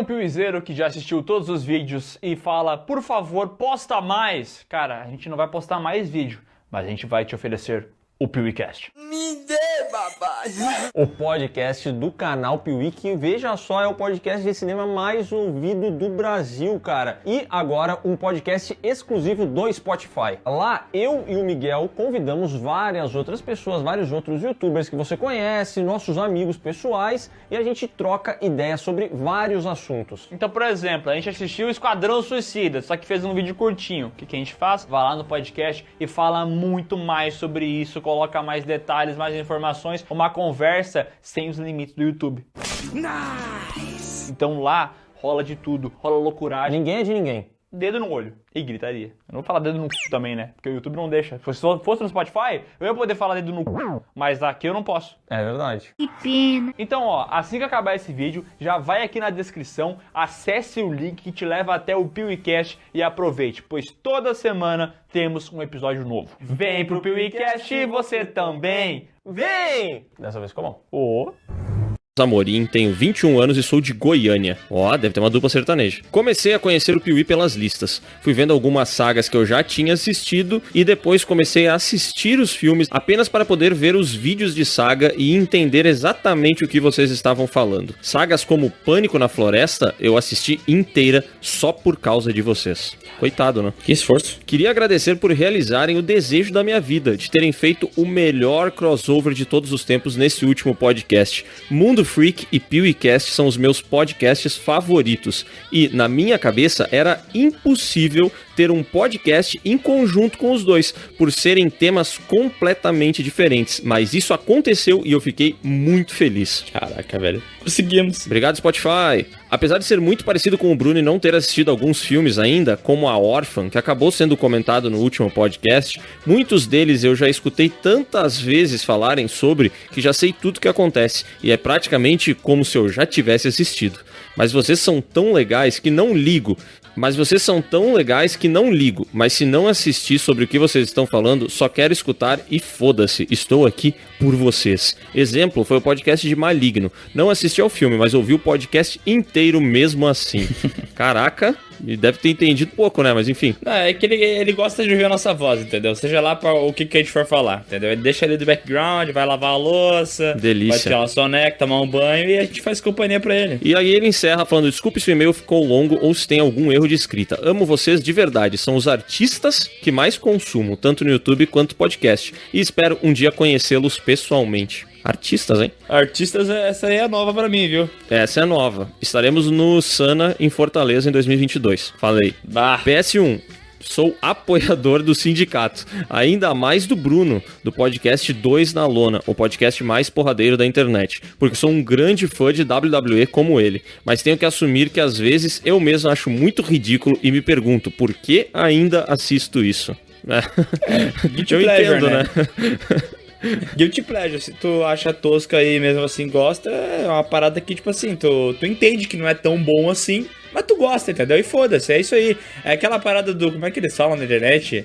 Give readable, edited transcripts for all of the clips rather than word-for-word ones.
Um piuizeiro que já assistiu todos os vídeos e fala, por favor, posta mais. Cara, a gente não vai postar mais vídeo, mas a gente vai te oferecer o PeeWeeCast. Me dê, papai! O podcast do canal Piuí, que veja só, é o podcast de cinema mais ouvido do Brasil, cara. E agora um podcast exclusivo do Spotify. Lá, eu e o Miguel convidamos várias outras pessoas, vários outros youtubers que você conhece, nossos amigos pessoais, e a gente troca ideias sobre vários assuntos. Então, por exemplo, a gente assistiu Esquadrão Suicida, só que fez um vídeo curtinho. O que a gente faz? Vai lá no podcast e fala muito mais sobre isso, coloca mais detalhes, mais informações, uma conversa sem os limites do YouTube. Nice! Então lá rola de tudo, rola loucuragem. Ninguém é de ninguém. Dedo no olho e gritaria. Eu não vou falar dedo no c também, né? Porque o YouTube não deixa. Se fosse no Spotify, eu ia poder falar dedo no c, mas aqui eu não posso. É verdade. Que pena. Então, ó, assim que acabar esse vídeo, já vai aqui na descrição, acesse o link que te leva até o PeeWeeCast e aproveite, pois toda semana temos um episódio novo. Vem pro PeeWeeCast você também! Vem! Dessa vez ficou bom. Ô! Amorim, tenho 21 anos e sou de Goiânia. Ó, deve ter uma dupla sertaneja. Comecei a conhecer o Piuí pelas listas. Fui vendo algumas sagas que eu já tinha assistido e depois comecei a assistir os filmes apenas para poder ver os vídeos de saga e entender exatamente o que vocês estavam falando. Sagas como Pânico na Floresta, eu assisti inteira só por causa de vocês. Coitado, né? Que esforço. Queria agradecer por realizarem o desejo da minha vida, de terem feito o melhor crossover de todos os tempos nesse último podcast. Mundo Freak e PeeWeeCast são os meus podcasts favoritos. E, na minha cabeça, era impossível ter um podcast em conjunto com os dois, por serem temas completamente diferentes. Mas isso aconteceu e eu fiquei muito feliz. Caraca, velho. Conseguimos. Obrigado, Spotify. Apesar de ser muito parecido com o Bruno e não ter assistido alguns filmes ainda, como A Órfã, que acabou sendo comentado no último podcast, muitos deles eu já escutei tantas vezes falarem sobre que já sei tudo o que acontece, e é praticamente como se eu já tivesse assistido. Mas vocês são tão legais que não ligo. Mas se não assistir sobre o que vocês estão falando, só quero escutar e foda-se, estou aqui por vocês. Exemplo foi o podcast de Maligno. Não assisti ao filme, mas ouvi o podcast inteiro mesmo assim. Caraca, deve ter entendido pouco, né? Mas enfim. Não, é que ele gosta de ouvir a nossa voz, entendeu? Seja lá pra o que a gente for falar, entendeu? Ele deixa ali do background, vai lavar a louça, Delícia. vai tirar uma soneca, tomar um banho e a gente faz companhia pra ele. E aí ele encerra falando, desculpe se o e-mail ficou longo ou se tem algum erro de escrita. Amo vocês de verdade, são os artistas que mais consumo, tanto no YouTube quanto podcast. E espero um dia conhecê-los pessoalmente. Artistas, hein? Artistas, essa aí é nova pra mim, viu? Essa é nova. Estaremos no Sana, em Fortaleza, em 2022. Falei. Bah. PS1. Sou apoiador do sindicato, ainda mais do Bruno, do podcast 2 na Lona, o podcast mais porradeiro da internet, porque sou um grande fã de WWE como ele, mas tenho que assumir que às vezes eu mesmo acho muito ridículo e me pergunto por que ainda assisto isso. Eu entendo, né? Guilty Pleasure, se tu acha tosca e mesmo assim gosta, é uma parada que, tipo assim, tu entende que não é tão bom assim, mas tu gosta, entendeu? E foda-se, é isso aí. É aquela parada do, como é que eles falam na internet?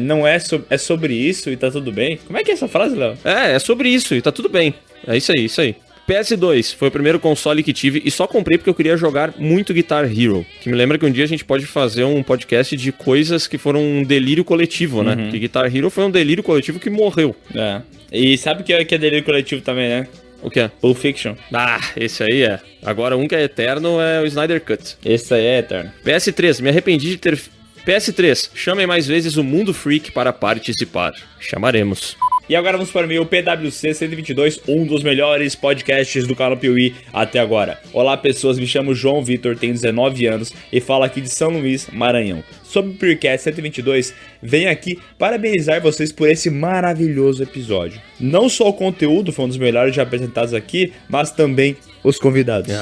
Não é, é sobre isso e tá tudo bem. Como é que é essa frase, Léo? É sobre isso e tá tudo bem. É isso aí, isso aí. PS2 foi o primeiro console que tive e só comprei porque eu queria jogar muito Guitar Hero. Que me lembra que um dia a gente pode fazer um podcast de coisas que foram um delírio coletivo, né? Que Guitar Hero foi um delírio coletivo que morreu. É. E sabe o que é delírio coletivo também, né? O que é? Pulp Fiction. Ah, esse aí é. Agora um que é eterno é o Snyder Cut. Esse aí é eterno. PS3, me arrependi de ter... PS3, chamem mais vezes o Mundo Freak para participar. Chamaremos. E agora vamos para o meu PWC 122, um dos melhores podcasts do canal Piuí até agora. Olá pessoas, me chamo João Vitor, tenho 19 anos e falo aqui de São Luís, Maranhão. Sobre o PewCast 122, venho aqui parabenizar vocês por esse maravilhoso episódio. Não só o conteúdo foi um dos melhores já apresentados aqui, mas também os convidados.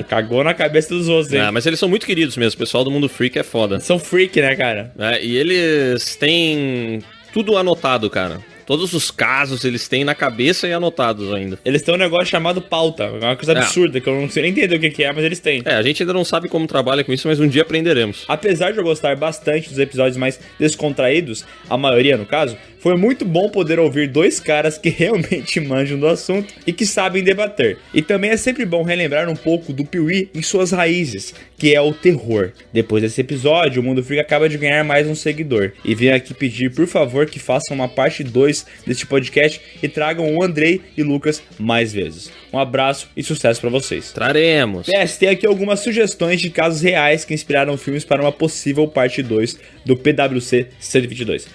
Cagou na cabeça dos outros, hein? Mas eles são muito queridos mesmo, o pessoal do Mundo Freak é foda. São freak, né, cara? E eles têm tudo anotado, cara. Todos os casos eles têm na cabeça e anotados ainda. Eles têm um negócio chamado pauta, uma coisa absurda, que eu não sei nem entender o que é, mas eles têm. A gente ainda não sabe como trabalha com isso, mas um dia aprenderemos. Apesar de eu gostar bastante dos episódios mais descontraídos, a maioria no caso, Foi muito bom poder ouvir dois caras que realmente manjam do assunto e que sabem debater. E também é sempre bom relembrar um pouco do Piuí em suas raízes, que é o terror. Depois desse episódio, o Mundo Freak acaba de ganhar mais um seguidor. E vim aqui pedir, por favor, que façam uma parte 2 deste podcast e tragam o Andrei e Lucas mais vezes. Um abraço e sucesso pra vocês. Traremos. PS, tem aqui algumas sugestões de casos reais que inspiraram filmes para uma possível parte 2 do PWC 122.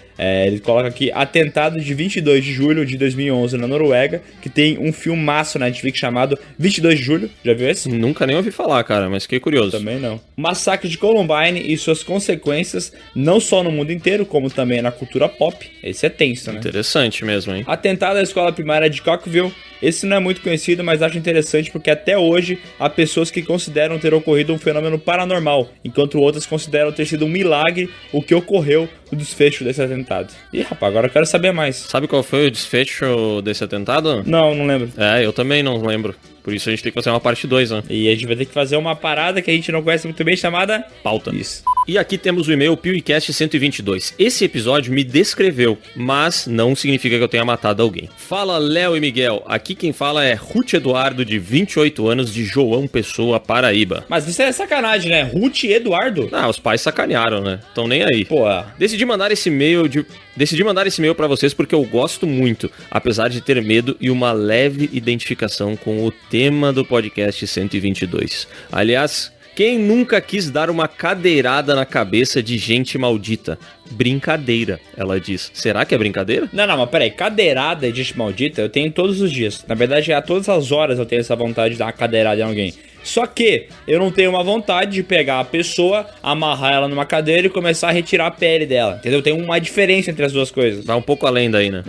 Ele coloca aqui Atentado de 22 de julho de 2011 na Noruega, que tem um filmaço na Netflix chamado 22 de julho. Já viu esse? Nunca nem ouvi falar, cara, mas fiquei curioso. Também não. Massacre de Columbine e suas consequências, não só no mundo inteiro, como também na cultura pop. Esse é tenso, né? Interessante mesmo, hein? Atentado à escola primária de Cockville. Esse não é muito conhecido, mas acho interessante porque até hoje há pessoas que consideram ter ocorrido um fenômeno paranormal, enquanto outras consideram ter sido um milagre o que ocorreu no desfecho desse atentado. Ih, rapaz, agora eu quero saber mais. Sabe qual foi o desfecho desse atentado? Não lembro. Eu também não lembro. Por isso a gente tem que fazer uma parte 2, né? E a gente vai ter que fazer uma parada que a gente não conhece muito bem, chamada Pauta. Isso. E aqui temos o e-mail PewCast 122. Esse episódio me descreveu, mas não significa que eu tenha matado alguém. Fala, Léo e Miguel. Aqui quem fala é Ruth Eduardo, de 28 anos, de João Pessoa, Paraíba. Mas isso é sacanagem, né? Ruth e Eduardo? Ah, os pais sacanearam, né? Tão nem aí. Pô. Decidi mandar esse e-mail pra vocês porque eu gosto muito, apesar de ter medo e uma leve identificação com o tema do podcast 122. Aliás, quem nunca quis dar uma cadeirada na cabeça de gente maldita? Brincadeira, ela diz. Será que é brincadeira? Não, mas peraí, cadeirada de gente maldita eu tenho todos os dias. Na verdade, a todas as horas eu tenho essa vontade de dar uma cadeirada em alguém. Só que eu não tenho uma vontade de pegar a pessoa, amarrar ela numa cadeira e começar a retirar a pele dela, entendeu? Tem uma diferença entre as duas coisas. Vai um pouco além daí, né?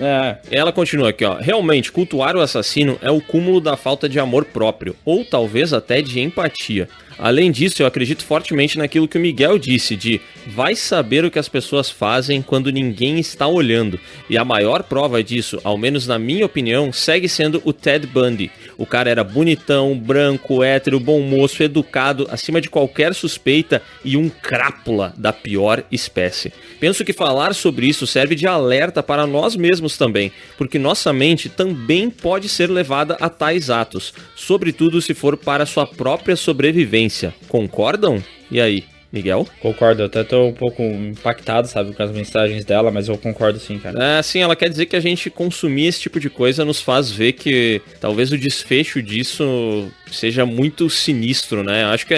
Ela continua aqui, ó. Realmente, cultuar o assassino é o cúmulo da falta de amor próprio, ou talvez até de empatia. Além disso, eu acredito fortemente naquilo que o Miguel disse de vai saber o que as pessoas fazem quando ninguém está olhando. E a maior prova disso, ao menos na minha opinião, segue sendo o Ted Bundy. O cara era bonitão, branco, hétero, bom moço, educado, acima de qualquer suspeita e um crápula da pior espécie. Penso que falar sobre isso serve de alerta para nós mesmos também, porque nossa mente também pode ser levada a tais atos, sobretudo se for para sua própria sobrevivência. Concordam? E aí, Miguel? Concordo, eu até tô um pouco impactado, sabe, com as mensagens dela, mas eu concordo sim, cara. Sim, ela quer dizer que a gente consumir esse tipo de coisa nos faz ver que talvez o desfecho disso seja muito sinistro, né? Acho que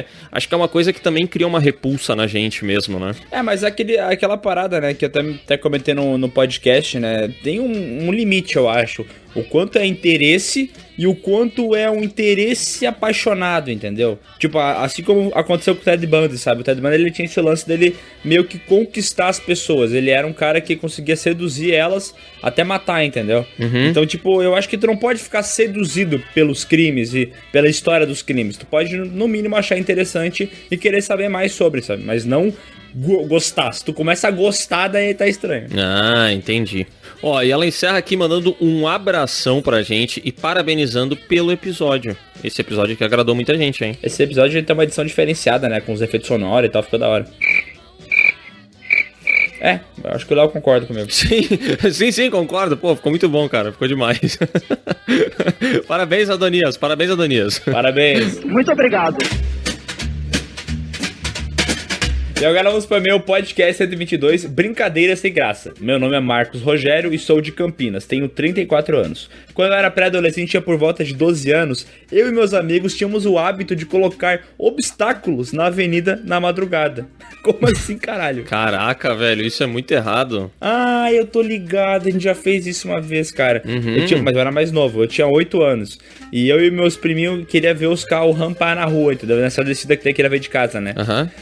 é uma coisa que também cria uma repulsa na gente mesmo, né? Mas aquela parada, né, que eu até comentei no podcast, né, tem um limite, eu acho. O quanto é interesse e o quanto é um interesse apaixonado, entendeu? Tipo, assim como aconteceu com o Ted Bundy, sabe? O Ted Bundy, ele tinha esse lance dele meio que conquistar as pessoas. Ele era um cara que conseguia seduzir elas até matar, entendeu? Então, tipo, eu acho que tu não pode ficar seduzido pelos crimes e pela história dos crimes. Tu pode, no mínimo, achar interessante e querer saber mais sobre, sabe? Mas não gostar. Se tu começa a gostar, daí tá estranho. Ah, entendi. Ó, e ela encerra aqui mandando um abração pra gente e parabenizando pelo episódio. Esse episódio que agradou muita gente, hein? Esse episódio tem uma edição diferenciada, né? Com os efeitos sonoros e tal, ficou da hora. Eu acho que o Léo concorda comigo. Sim, concordo. Pô, ficou muito bom, cara. Ficou demais. Parabéns, Adonias. Parabéns. Muito obrigado. E agora vamos para o meu podcast 122, Brincadeira Sem Graça. Meu nome é Marcos Rogério e sou de Campinas, tenho 34 anos. Quando eu era pré-adolescente, tinha por volta de 12 anos, eu e meus amigos tínhamos o hábito de colocar obstáculos na avenida na madrugada. Como assim, caralho? Caraca, velho, isso é muito errado. Eu tô ligado, a gente já fez isso uma vez, cara. Mas eu era mais novo, eu tinha 8 anos. E eu e meus priminhos queria ver os carros rampar na rua, entendeu? Nessa descida que tem aqui na frente de casa, né?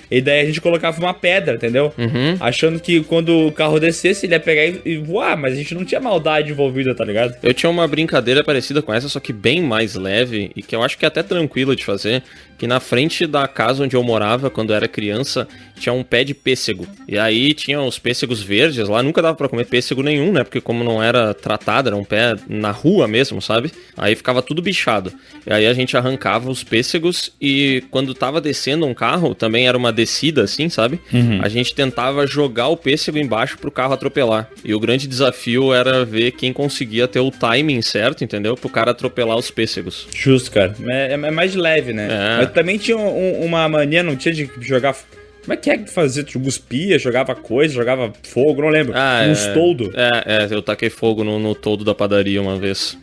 E daí a gente colocava uma pedra, entendeu? Achando que quando o carro descesse, ele ia pegar e voar, mas a gente não tinha maldade envolvida, tá ligado? Eu tinha uma brincadeira parecida com essa, só que bem mais leve, e que eu acho que é até tranquila de fazer, que na frente da casa onde eu morava, quando eu era criança, tinha um pé de pêssego. E aí tinha os pêssegos verdes lá, nunca dava pra comer pêssego nenhum, né? Porque como não era tratado, era um pé na rua mesmo, sabe? Aí ficava tudo bichado. E aí a gente arrancava os pêssegos e quando tava descendo um carro, também era uma descida assim, sabe? A gente tentava jogar o pêssego embaixo pro carro atropelar. E o grande desafio era ver quem conseguia ter o timing certo, entendeu? Pro cara atropelar os pêssegos. Justo, cara. É mais leve, né? É. Mas também tinha uma mania, não tinha de jogar... Como é que fazia? Tu cuspia, jogava coisa, jogava fogo, não lembro. Uns toldo. Eu taquei fogo no toldo da padaria uma vez.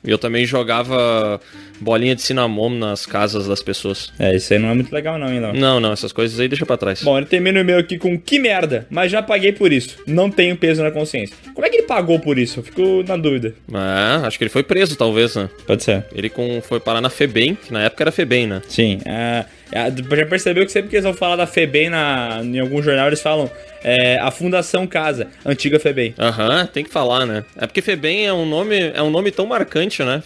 E eu também jogava bolinha de cinnamon nas casas das pessoas. Isso aí não é muito legal não, hein, Léo? Não, essas coisas aí deixa pra trás. Bom, ele termina o e-mail aqui com que merda, mas já paguei por isso. Não tenho peso na consciência. Como é que ele pagou por isso? Eu fico na dúvida. Acho que ele foi preso, talvez, né? Pode ser. Ele foi parar na FEBEM, que na época era FEBEM, né? Sim. Já percebeu que sempre que eles vão falar da FEBEM em algum jornal, eles falam a Fundação Casa, antiga FEBEM. Tem que falar, né? É porque FEBEM é um nome tão marcante, né?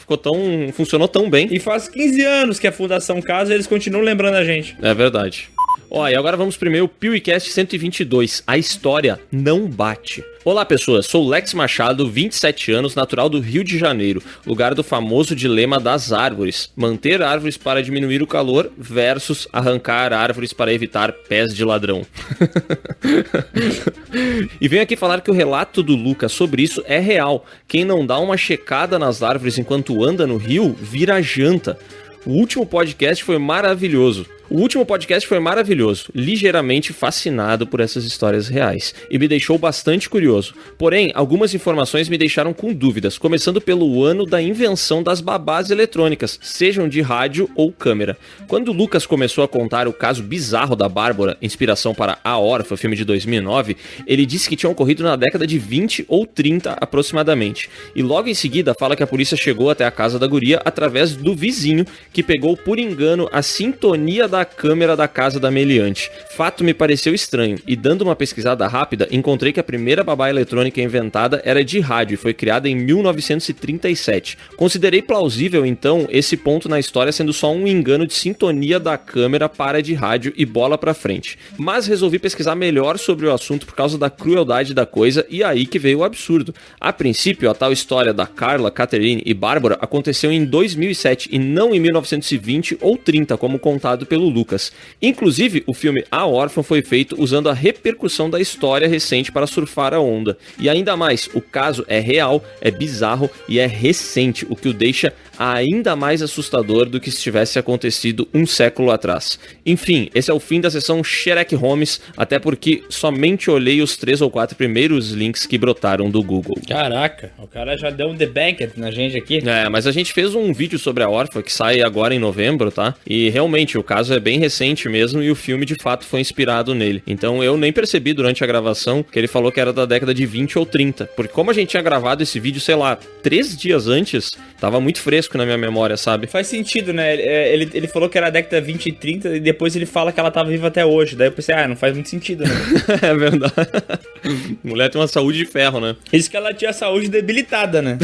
Funcionou tão bem. E faz 15 anos que a Fundação Casa, eles continuam lembrando a gente. É verdade. E agora vamos primeiro o PeeWeeCast 122, a história não bate. Olá pessoas, sou Lex Machado, 27 anos, natural do Rio de Janeiro, lugar do famoso dilema das árvores. Manter árvores para diminuir o calor versus arrancar árvores para evitar pés de ladrão. E venho aqui falar que o relato do Lucas sobre isso é real. Quem não dá uma checada nas árvores enquanto anda no rio, vira janta. O último podcast foi maravilhoso, ligeiramente fascinado por essas histórias reais e me deixou bastante curioso. Porém, algumas informações me deixaram com dúvidas, começando pelo ano da invenção das babás eletrônicas, sejam de rádio ou câmera. Quando o Lucas começou a contar o caso bizarro da Bárbara, inspiração para A Órfã, filme de 2009, ele disse que tinha ocorrido na década de 20 ou 30 aproximadamente. E logo em seguida fala que a polícia chegou até a casa da guria através do vizinho que pegou por engano a sintonia da câmera da casa da meliante. Fato me pareceu estranho e dando uma pesquisada rápida encontrei que a primeira babá eletrônica inventada era de rádio e foi criada em 1937. Considerei plausível então esse ponto na história sendo só um engano de sintonia da câmera para de rádio e bola pra frente. Mas resolvi pesquisar melhor sobre o assunto por causa da crueldade da coisa e aí que veio o absurdo. A princípio a tal história da Carla, Catherine e Bárbara aconteceu em 2007 e não em 1920 ou 30 como contado pelo Lucas. Inclusive, o filme A Órfã foi feito usando a repercussão da história recente para surfar a onda. E ainda mais, o caso é real, é bizarro e é recente, o que o deixa ainda mais assustador do que se tivesse acontecido um século atrás. Enfim, esse é o fim da sessão Sherlock Holmes, até porque somente olhei os 3 ou 4 primeiros links que brotaram do Google. Caraca, o cara já deu um debunker na gente aqui. Mas a gente fez um vídeo sobre a Órfã que sai agora em novembro, tá? E realmente, o caso é bem recente mesmo e o filme de fato foi inspirado nele. Então eu nem percebi durante a gravação que ele falou que era da década de 20 ou 30. Porque como a gente tinha gravado esse vídeo, sei lá, 3 dias antes, tava muito fresco na minha memória, sabe? Faz sentido, né? Ele falou que era da década 20 e 30 e depois ele fala que ela tava viva até hoje. Daí eu pensei, não faz muito sentido, né? É verdade. Mulher tem uma saúde de ferro, né? Isso que ela tinha a saúde debilitada, né?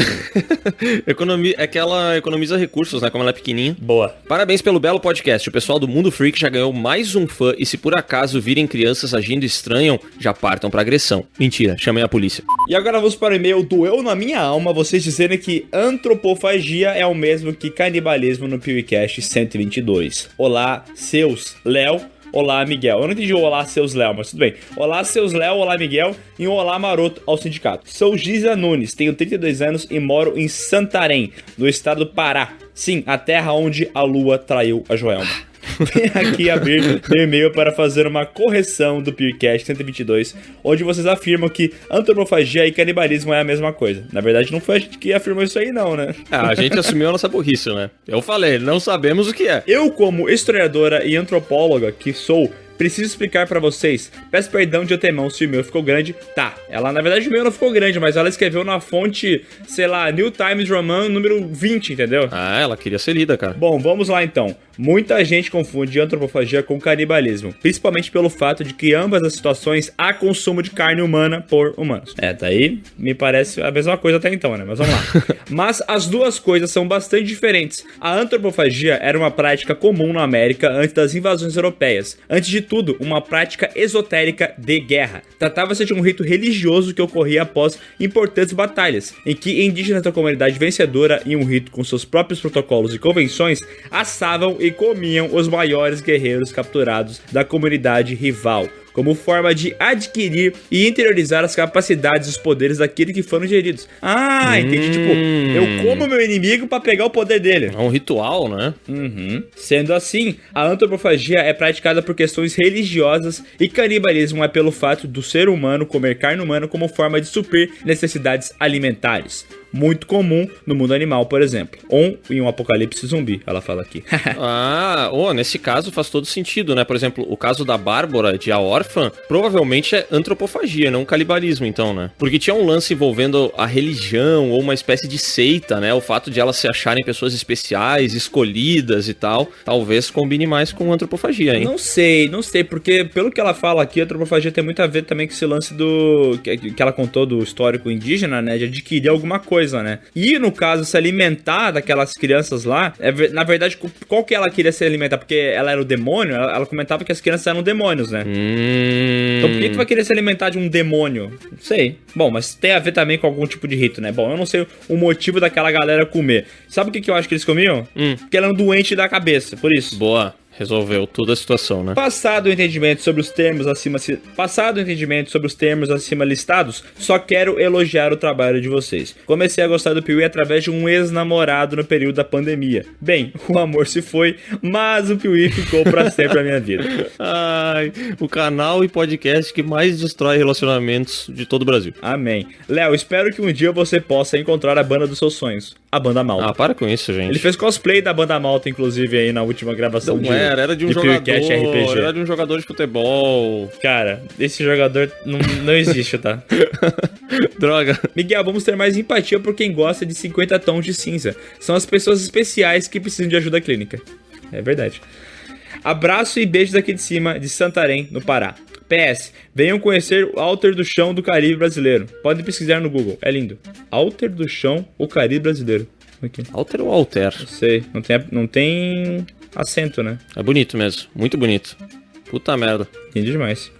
É que ela economiza recursos, né? Como ela é pequenininha. Boa. Parabéns pelo belo podcast. O pessoal do Mundo Freak já ganhou mais um fã e se por acaso virem crianças agindo estranho, já partam pra agressão. Mentira, chamem a polícia. E agora vamos para o e-mail Doeu na Minha Alma, vocês dizendo que antropofagia é o mesmo que canibalismo no PeeWeeCast 122. Olá, seus Léo. Olá, Miguel. Eu não entendi o olá, seus Léo, mas tudo bem. Olá, seus Léo, olá, Miguel. E um olá maroto ao sindicato. Sou Giza Nunes, tenho 32 anos e moro em Santarém, no estado do Pará. Sim, a terra onde a lua traiu a Joelma. Vem aqui abrir meu e-mail para fazer uma correção do PeeWeeCast 122, onde vocês afirmam que antropofagia e canibalismo é a mesma coisa. Na verdade, não foi a gente que afirmou isso aí, não, né? A gente assumiu a nossa burrice, né? Eu falei, não sabemos o que é. Eu, como historiadora e antropóloga que sou, preciso explicar pra vocês. Peço perdão de antemão se o meu ficou grande. Tá, ela na verdade o meu não ficou grande, mas ela escreveu na fonte, sei lá, New Times Roman número 20, entendeu? Ela queria ser lida, cara. Bom, vamos lá então. Muita gente confunde antropofagia com canibalismo, principalmente pelo fato de que ambas as situações há consumo de carne humana por humanos. Daí me parece a mesma coisa até então, né? Mas vamos lá. Mas as duas coisas são bastante diferentes. A antropofagia era uma prática comum na América antes das invasões europeias. Antes de tudo, uma prática esotérica de guerra. Tratava-se de um rito religioso que ocorria após importantes batalhas, em que indígenas da comunidade vencedora, em um rito com seus próprios protocolos e convenções, assavam e comiam os maiores guerreiros capturados da comunidade rival, como forma de adquirir e interiorizar as capacidades e os poderes daqueles que foram geridos. Ah, entendi. Tipo, eu como meu inimigo pra pegar o poder dele. É um ritual, né? Uhum. Sendo assim, a antropofagia é praticada por questões religiosas e canibalismo é pelo fato do ser humano comer carne humana como forma de suprir necessidades alimentares. Muito comum no mundo animal, por exemplo. Ou em um apocalipse zumbi, ela fala aqui. Nesse caso faz todo sentido, né? Por exemplo, o caso da Bárbara, de A Órfã, provavelmente é antropofagia, não canibalismo, então, né? Porque tinha um lance envolvendo a religião ou uma espécie de seita, né? O fato de elas se acharem pessoas especiais, escolhidas e tal, talvez combine mais com antropofagia, hein? Não sei, porque pelo que ela fala aqui, a antropofagia tem muito a ver também com esse lance do... que ela contou do histórico indígena, né? De adquirir alguma coisa, né? E no caso, se alimentar daquelas crianças lá, na verdade, qual que ela queria se alimentar? Porque ela era o demônio, ela comentava que as crianças eram demônios, né? Então por que tu vai querer se alimentar de um demônio? Não sei. Bom, mas tem a ver também com algum tipo de rito, né? Bom, eu não sei o motivo daquela galera comer. Sabe o que eu acho que eles comiam? Porque eram doentes da cabeça, por isso. Boa. Resolveu toda a situação, né? Passado o entendimento sobre os termos acima listados, só quero elogiar o trabalho de vocês. Comecei a gostar do Piuí através de um ex-namorado no período da pandemia. Bem, o amor se foi, mas o Piuí ficou pra sempre na minha vida. Ai, o canal e podcast que mais destrói relacionamentos de todo o Brasil. Amém. Léo, espero que um dia você possa encontrar a banda dos seus sonhos. A Banda Malta. Ah, para com isso, gente. Ele fez cosplay da Banda Malta, inclusive, aí na última gravação era de um jogador. Era de um jogador de futebol. Cara, esse jogador não existe, tá? Droga. Miguel, vamos ter mais empatia por quem gosta de 50 tons de cinza. São as pessoas especiais que precisam de ajuda clínica. É verdade. Abraço e beijos daqui de cima, de Santarém, no Pará. PS, venham conhecer o Alter do Chão do Caribe brasileiro. Podem pesquisar no Google, é lindo. Alter do Chão, o Caribe brasileiro. Aqui. Alter ou Alter? Não sei, não tem acento, né? É bonito mesmo, muito bonito. Puta merda. Entendi demais.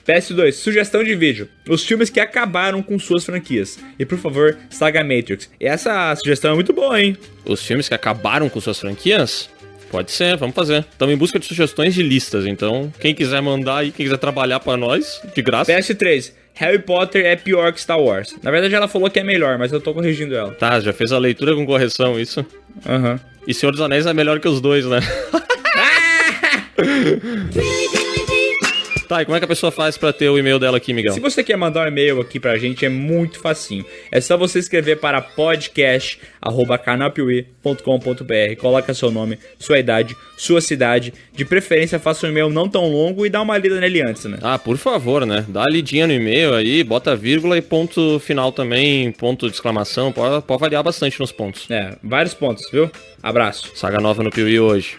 PS2, sugestão de vídeo. Os filmes que acabaram com suas franquias. E por favor, Saga Matrix. Essa sugestão é muito boa, hein? Os filmes que acabaram com suas franquias? Pode ser, vamos fazer. Estamos em busca de sugestões de listas, então quem quiser mandar aí, quem quiser trabalhar pra nós, de graça. PS3, Harry Potter é pior que Star Wars. Na verdade ela falou que é melhor, mas eu tô corrigindo ela. Tá, já fez a leitura com correção, isso? Aham. E Senhor dos Anéis é melhor que os dois, né? Tá, e como é que a pessoa faz pra ter o e-mail dela aqui, Miguel? Se você quer mandar um e-mail aqui pra gente, é muito facinho. É só você escrever para podcast@canalpiuí.com.br. Coloca seu nome, sua idade, sua cidade. De preferência, faça um e-mail não tão longo e dá uma lida nele antes, né? Ah, por favor, né? Dá a lidinha no e-mail aí, bota vírgula e ponto final também, ponto de exclamação. Pode variar bastante nos pontos. É, vários pontos, viu? Abraço. Saga nova no Piuí hoje.